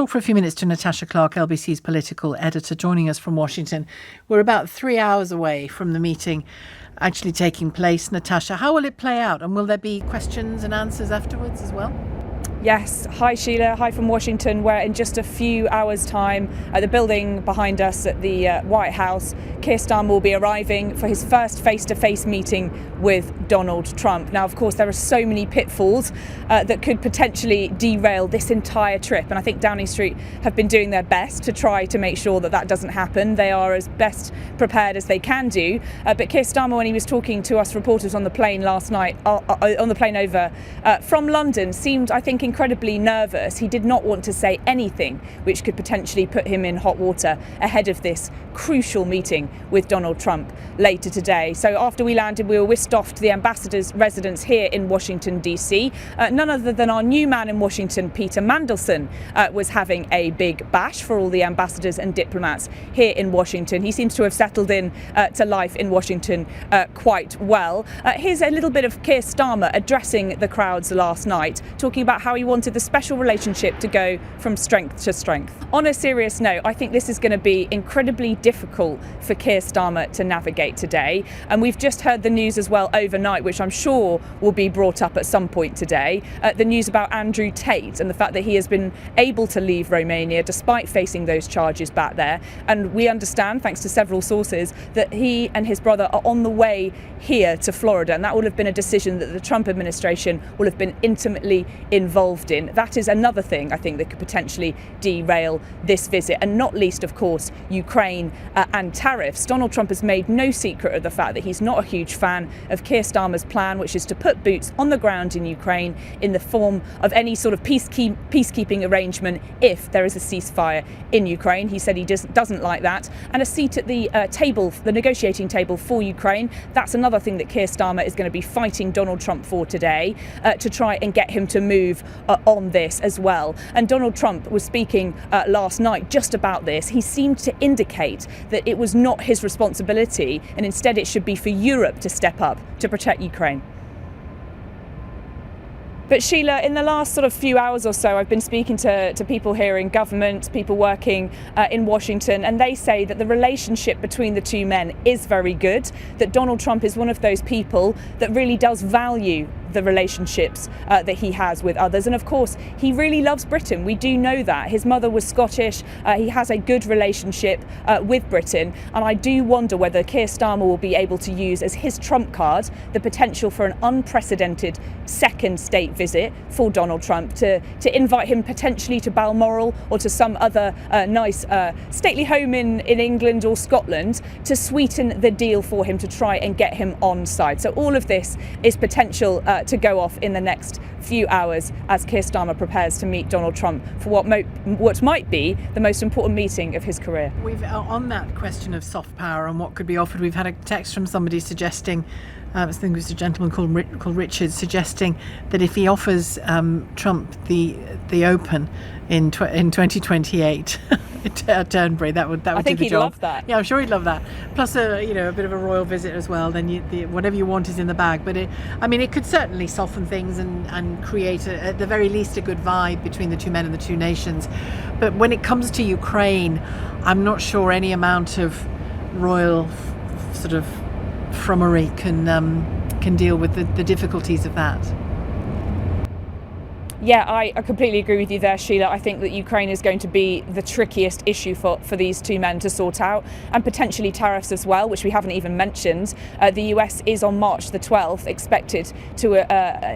talk for a few minutes to Natasha Clark, LBC's political editor, joining us from Washington. We're about 3 hours away from the meeting actually taking place. Natasha, how will it play out? And will there be questions and answers afterwards as well? Yes. Hi, Sheila. Hi from Washington, where in just a few hours' time, at the building behind us at the White House, Keir Starmer will be arriving for his first face-to-face meeting with Donald Trump. Now, of course, there are so many pitfalls that could potentially derail this entire trip. And I think Downing Street have been doing their best to try to make sure that that doesn't happen. They are as best prepared as they can do. But Keir Starmer, when he was talking to us reporters on the plane last night, on the plane over from London, seemed, I think, incredibly nervous. He did not want to say anything which could potentially put him in hot water ahead of this crucial meeting with Donald Trump later today. So after we landed, we were whisked off to the ambassador's residence here in Washington, DC. None other than our new man in Washington, Peter Mandelson, was having a big bash for all the ambassadors and diplomats here in Washington. He seems to have settled in to life in Washington quite well. Here's a little bit of Keir Starmer addressing the crowds last night, talking about how he wanted the special relationship to go from strength to strength. On a serious note, I think this is going to be incredibly difficult for Keir Starmer to navigate today. And we've just heard the news as well overnight, which I'm sure will be brought up at some point today, the news about Andrew Tate and the fact that he has been able to leave Romania despite facing those charges back there. And we understand, thanks to several sources, that he and his brother are on the way here to Florida. And that will have been a decision that the Trump administration will have been intimately involved in. That is another thing I think that could potentially derail this visit, and not least, of course, Ukraine and tariffs. Donald Trump has made no secret of the fact that he's not a huge fan of Keir Starmer's plan, which is to put boots on the ground in Ukraine in the form of any sort of peacekeeping arrangement if there is a ceasefire in Ukraine. He said he doesn't like that. And a seat at the table, the negotiating table for Ukraine, that's another thing that Keir Starmer is going to be fighting Donald Trump for today, to try and get him to move on this as well. And Donald Trump was speaking last night just about this. He seemed to indicate that it was not his responsibility, and instead it should be for Europe to step up to protect Ukraine. But Sheila, in the last sort of few hours or so, I've been speaking to people here in government, people working in Washington, and they say that the relationship between the two men is very good, that Donald Trump is one of those people that really does value the relationships that he has with others. And of course, he really loves Britain. We do know that. His mother was Scottish. He has a good relationship with Britain. And I do wonder whether Keir Starmer will be able to use as his trump card the potential for an unprecedented second state visit for Donald Trump, to invite him potentially to Balmoral or to some other nice stately home in England or Scotland, to sweeten the deal for him, to try and get him on side. So all of this is potential to go off in the next few hours as Keir Starmer prepares to meet Donald Trump for what might be the most important meeting of his career. We've on that question of soft power and what could be offered, we've had a text from somebody suggesting, I think it was a gentleman called Richard, suggesting that if he offers Trump the Open in 2028 at Turnberry, that would I think do the he'd job. love that. Yeah, I'm sure he'd love that. Plus a bit of a royal visit as well. Then whatever you want is in the bag. But it could certainly soften things and create at the very least a good vibe between the two men and the two nations. But when it comes to Ukraine, I'm not sure any amount of royal sort of frummery can deal with the difficulties of that. Yeah, I completely agree with you there, Sheila. I think that Ukraine is going to be the trickiest issue for these two men to sort out, and potentially tariffs as well, which we haven't even mentioned. The US is on March the 12th expected to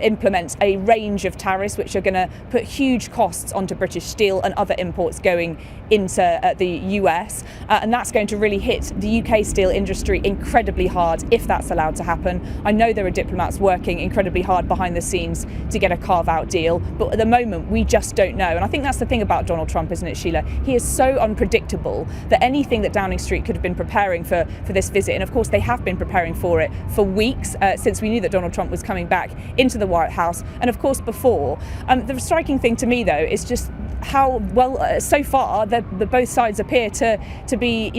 implement a range of tariffs which are going to put huge costs onto British steel and other imports going into the US, and that's going to really hit the UK steel industry incredibly hard if that's allowed to happen. I know there are diplomats working incredibly hard behind the scenes to get a carve-out deal, but at the moment we just don't know. And I think that's the thing about Donald Trump, isn't it, Sheila? He is so unpredictable that anything that Downing Street could have been preparing for this visit, and of course they have been preparing for it for weeks since we knew that Donald Trump was coming back into the White House, and of course before. The striking thing to me though is just how well so far the both sides appear to be,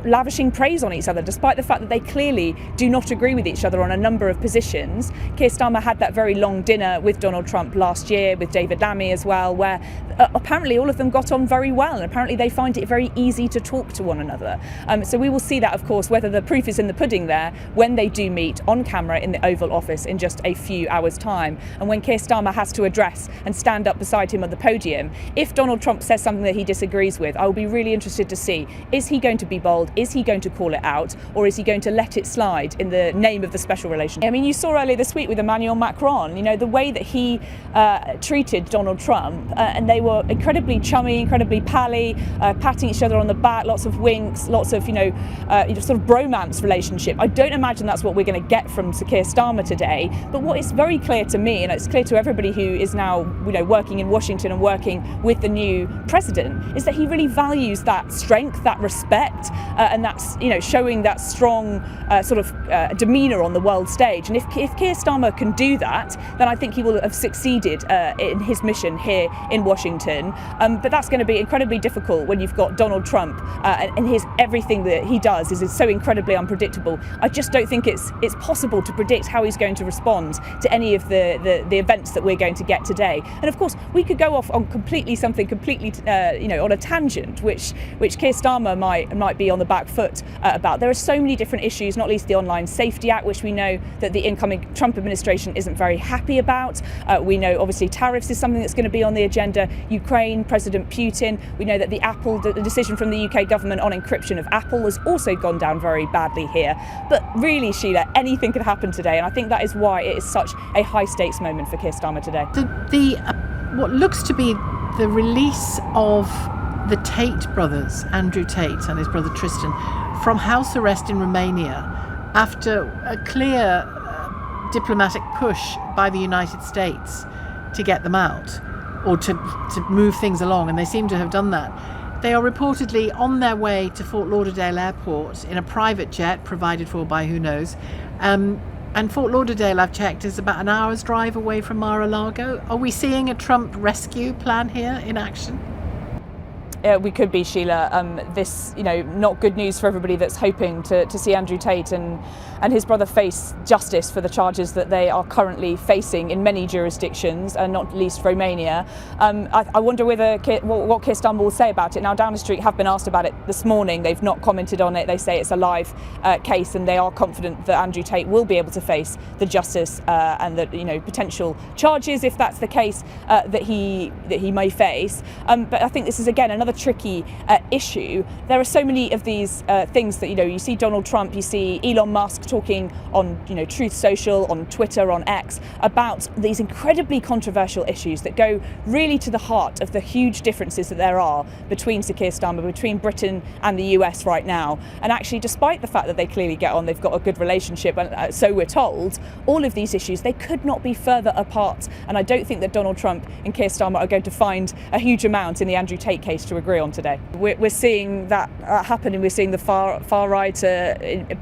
lavishing praise on each other, despite the fact that they clearly do not agree with each other on a number of positions. Keir Starmer had that very long dinner with Donald Trump last year, with David Lammy as well, where apparently all of them got on very well, and apparently they find it very easy to talk to one another. So we will see that, of course, whether the proof is in the pudding there when they do meet on camera in the Oval Office in just a few hours' time, and when Keir Starmer has to address and stand up beside him at the podium. If Donald Trump says something that he disagrees with, I will be really interested to see, is he going to be bold, is he going to call it out, or is he going to let it slide in the name of the special relationship? I mean, you saw earlier this week with Emmanuel Macron, the way that he treated Donald Trump, and they were incredibly chummy, incredibly pally, patting each other on the back, lots of winks, lots of, sort of bromance relationship. I don't imagine that's what we're going to get from Sir Keir Starmer today, but what is very clear to me, and it's clear to everybody who is now, working in Washington and working with the new president, is that he really values that strength, that respect, and that's, showing that strong demeanour on the world stage. And if Keir Starmer can do that, then I think he will have succeeded in his mission here in Washington. But that's going to be incredibly difficult when you've got Donald Trump and everything that he does is so incredibly unpredictable. I just don't think it's possible to predict how he's going to respond to any of the events that we're going to get today. And of course, we could go off on something completely, on a tangent, which Keir Starmer might be on the back foot about. There are so many different issues, not least the Online Safety Act, which we know that the incoming Trump administration isn't very happy about. We know, obviously, tariffs is something that's going to be on the agenda. Ukraine, President Putin. We know that the decision from the UK government on encryption of Apple has also gone down very badly here. But really, Sheila, anything could happen today, and I think that is why it is such a high-stakes moment for Keir Starmer today. What looks to be the release of the Tate brothers, Andrew Tate and his brother Tristan, from house arrest in Romania after a clear diplomatic push by the United States to get them out, or to move things along, and they seem to have done that. They are reportedly on their way to Fort Lauderdale Airport in a private jet provided for by who knows. And Fort Lauderdale, I've checked, is about an hour's drive away from Mar-a-Lago. Are we seeing a Trump rescue plan here in action? We could be, Sheila. This, not good news for everybody that's hoping to see Andrew Tate and his brother face justice for the charges that they are currently facing in many jurisdictions, and not least Romania. I wonder what Keir Starmer will say about it. Now, Downing Street have been asked about it this morning. They've not commented on it. They say it's a live case, and they are confident that Andrew Tate will be able to face the justice and the potential charges, if that's the case, that he may face. But I think this is again another tricky issue. There are so many of these things that you see Donald Trump, you see Elon Musk talking on Truth Social, on Twitter, on X, about these incredibly controversial issues that go really to the heart of the huge differences that there are between Sir Keir Starmer, between Britain and the US right now. And actually, despite the fact that they clearly get on, they've got a good relationship, and so we're told, all of these issues, they could not be further apart. And I don't think that Donald Trump and Keir Starmer are going to find a huge amount in the Andrew Tate case to agree on today. We're seeing that happen, and we're seeing the far right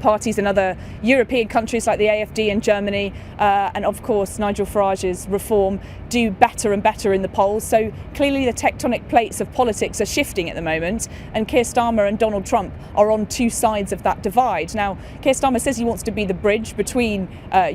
parties in other European countries like the AfD in Germany, and of course Nigel Farage's Reform, do better and better in the polls. So clearly the tectonic plates of politics are shifting at the moment, and Keir Starmer and Donald Trump are on two sides of that divide. Now, Keir Starmer says he wants to be the bridge between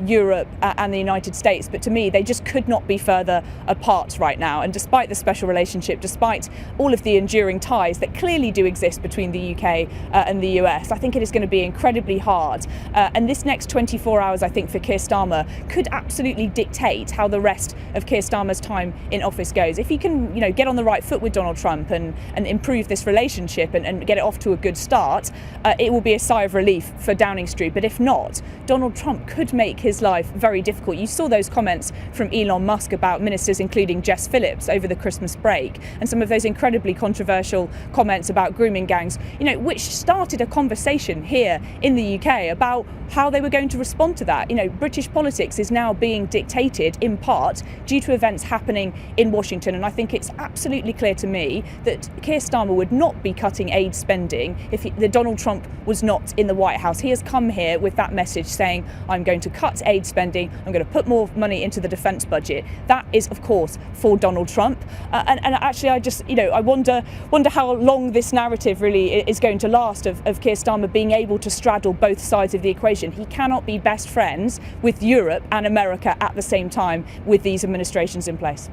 Europe and the United States, but to me they just could not be further apart right now. And despite the special relationship, despite all of the enduring ties that clearly do exist between the UK and the US, I think it is going to be incredibly hard. And this next 24 hours, I think, for Keir Starmer could absolutely dictate how the rest of Keir Starmer's time in office goes. If he can, get on the right foot with Donald Trump and improve this relationship and get it off to a good start, it will be a sigh of relief for Downing Street. But if not, Donald Trump could make his life very difficult. You saw those comments from Elon Musk about ministers, including Jess Phillips, over the Christmas break, and some of those incredibly controversial comments about grooming gangs, which started a conversation here in the UK about how they were going to respond to that. British politics is now being dictated in part due to to events happening in Washington, and I think it's absolutely clear to me that Keir Starmer would not be cutting aid spending if Donald Trump was not in the White House. He has come here with that message saying, I'm going to cut aid spending, I'm going to put more money into the defence budget. That is, of course, for Donald Trump. And actually, I wonder how long this narrative really is going to last of Keir Starmer being able to straddle both sides of the equation. He cannot be best friends with Europe and America at the same time with these administrations in place.